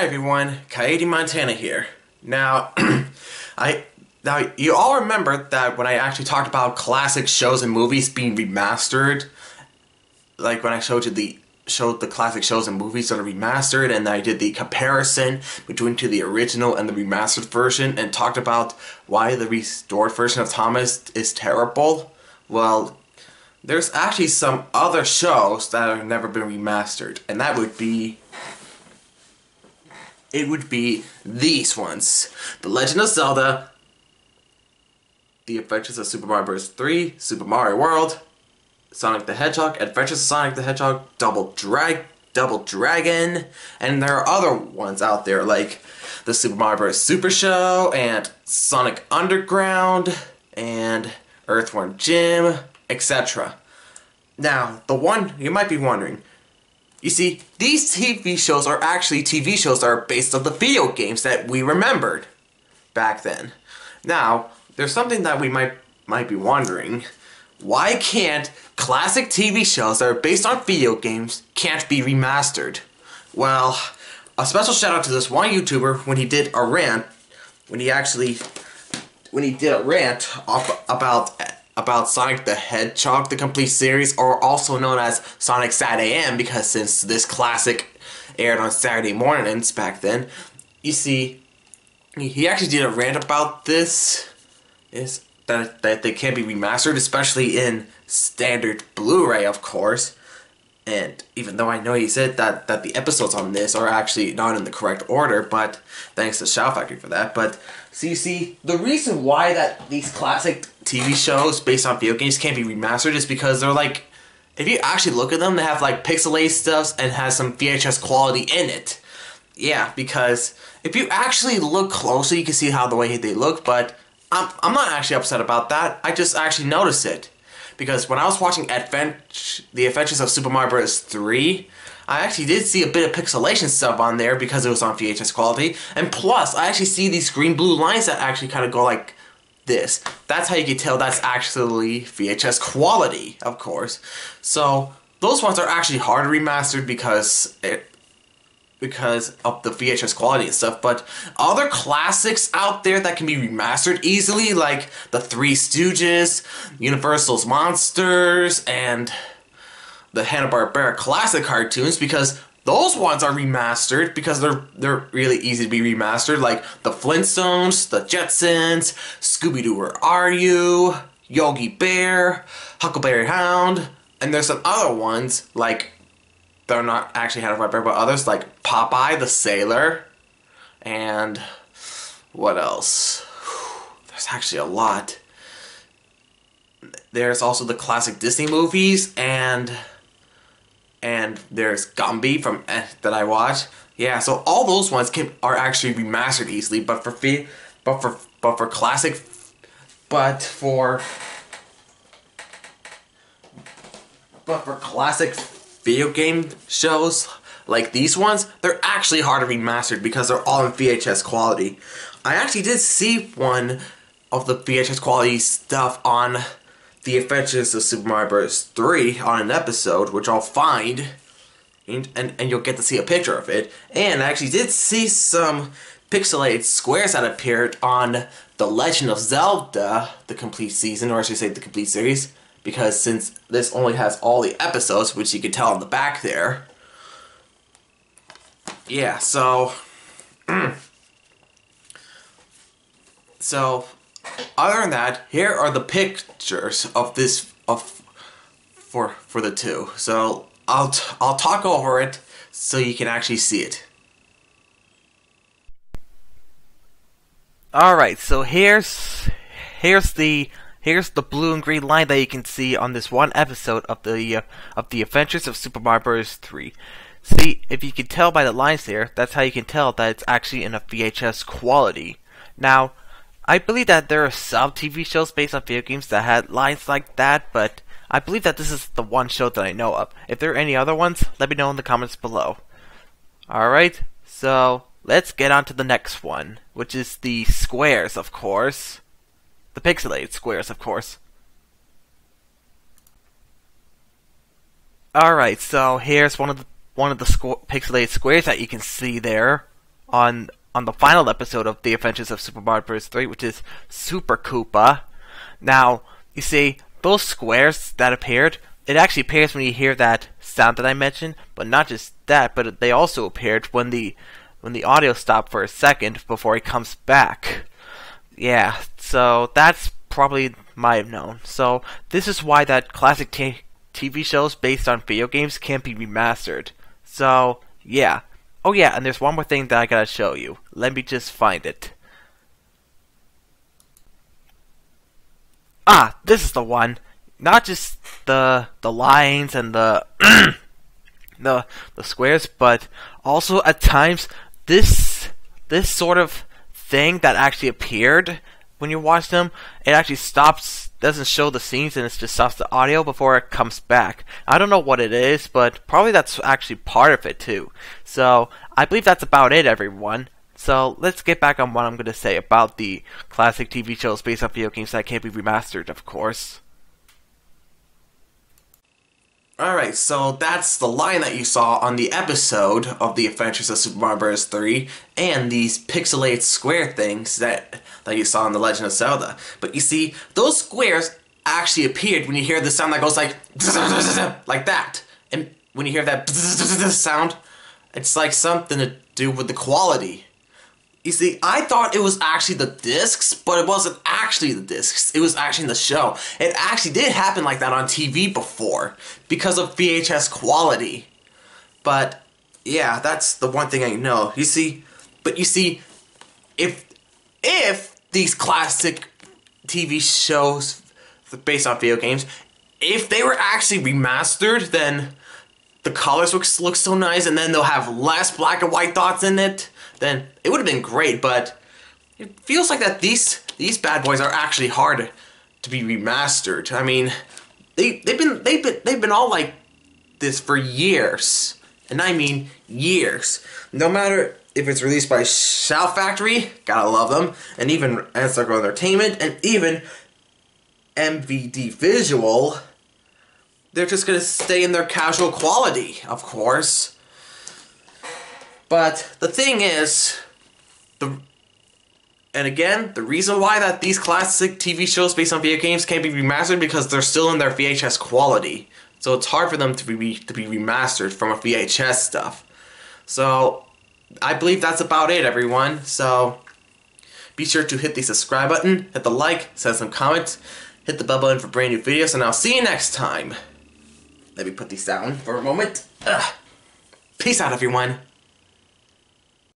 Hi everyone, Coyote Montana here. Now, you all remember that when I actually talked about classic shows and movies being remastered, like when I showed the classic shows and movies that are remastered, and I did the comparison between the original and the remastered version, and talked about why the restored version of Thomas is terrible. Well, there's actually some other shows that have never been remastered, and that would be these ones: The Legend of Zelda, The Adventures of Super Mario Bros. 3, Super Mario World, Sonic the Hedgehog, Adventures of Sonic the Hedgehog, Double Dragon, and there are other ones out there like the Super Mario Bros. Super Show, and Sonic Underground, and Earthworm Jim, etc. Now, the one you might be wondering, you see, these TV shows are actually TV shows that are based on the video games that we remembered back then. Now, there's something that we might be wondering. Why can't classic TV shows that are based on video games can't be remastered? Well, a special shout out to this one YouTuber when he did a rant, about Sonic the Hedgehog, the complete series, or also known as Sonic Saturday AM, because since this classic aired on Saturday mornings back then, you see, he actually did a rant about this, that they can't be remastered, especially in standard Blu-ray, of course. And even though I know he said that the episodes on this are actually not in the correct order, but thanks to Shout Factory for that. But so you see, the reason why that these classic TV shows based on video games can't be remastered is because they're like, if you actually look at them, they have like pixelated stuff and has some VHS quality in it. Yeah, because if you actually look closely, you can see how the way they look, but I'm not actually upset about that. I just actually noticed it. Because when I was watching The Adventures of Super Mario Bros. 3, I actually did see a bit of pixelation stuff on there because it was on VHS quality. And plus, I actually see these green-blue lines that actually kind of go like this. That's how you can tell that's actually VHS quality, of course. So, those ones are actually hard remastered because of the VHS quality and stuff, but other classics out there that can be remastered easily, like the Three Stooges, Universal's Monsters, and the Hanna-Barbera classic cartoons, because those ones are remastered because they're really easy to be remastered, like the Flintstones, the Jetsons, Scooby-Doo Where Are You, Yogi Bear, Huckleberry Hound, and there's some other ones like they're not actually Hanna-Barbera, but others like Popeye the Sailor, and what else? There's actually a lot. There's also the classic Disney movies, and there's Gumby from that I watch. Yeah, so all those ones are actually remastered easily, but for classic video game shows like these ones, they're actually hard to remaster because they're all in VHS quality. I actually did see one of the VHS quality stuff on The Adventures of Super Mario Bros. 3 on an episode, which I'll find, and you'll get to see a picture of it. And I actually did see some pixelated squares that appeared on The Legend of Zelda, the complete season, or I should say the complete series, because since this only has all the episodes, which you can tell on the back there. Yeah, so so other than that, here are the pictures of this for the two. So I'll talk over it so you can actually see it. Alright, so here's the blue and green line that you can see on this one episode of the Adventures of Super Mario Bros. 3. See, if you can tell by the lines there, that's how you can tell that it's actually in a VHS quality. Now, I believe that there are some TV shows based on video games that had lines like that, but I believe that this is the one show that I know of. If there are any other ones, let me know in the comments below. Alright, so let's get on to the next one, which is the squares, of course. The pixelated squares, of course. Alright, so here's one of the pixelated squares that you can see there. on the final episode of The Adventures of Super Mario Bros. 3, which is Super Koopa. Now, you see, those squares that appeared, it actually appears when you hear that sound that I mentioned, but not just that, but they also appeared when the audio stopped for a second before it comes back. Yeah, so that's probably might have known. So this is why that classic TV shows based on video games can't be remastered. So, yeah. Oh yeah, and there's one more thing that I gotta show you. Let me just find it. Ah, this is the one. Not just the lines and the the squares, but also at times this sort of thing that actually appeared when you watch them, it actually stops, doesn't show the scenes, and it just stops the audio before it comes back. I don't know what it is, but probably that's actually part of it too. So I believe that's about it, everyone. So let's get back on what I'm going to say about the classic TV shows based on video games that can't be remastered, of course. Alright, so that's the line that you saw on the episode of The Adventures of Super Mario Bros. 3, and these pixelated square things that you saw in The Legend of Zelda. But you see, those squares actually appeared when you hear the sound that goes like that. And when you hear that sound, it's like something to do with the quality. You see, I thought it was actually the discs, but it wasn't actually the discs. It was actually in the show. It actually did happen like that on TV before, because of VHS quality. But, yeah, that's the one thing I know. You see, if these classic TV shows based on video games, if they were actually remastered, then the colors would look so nice, and then they'll have less black and white dots in it, then it would have been great. But it feels like that these bad boys are actually hard to be remastered. I mean, they've been all like this for years, and I mean years. No matter if it's released by Shout Factory, gotta love them, and even N-Circle Entertainment, and even MVD Visual, they're just gonna stay in their casual quality, of course. But the thing is, and again, the reason why that these classic TV shows based on video games can't be remastered because they're still in their VHS quality. So it's hard for them to be remastered from a VHS stuff. So I believe that's about it, everyone. So be sure to hit the subscribe button, hit the like, send some comments, hit the bell button for brand new videos, and I'll see you next time. Let me put these down for a moment. Peace out, everyone.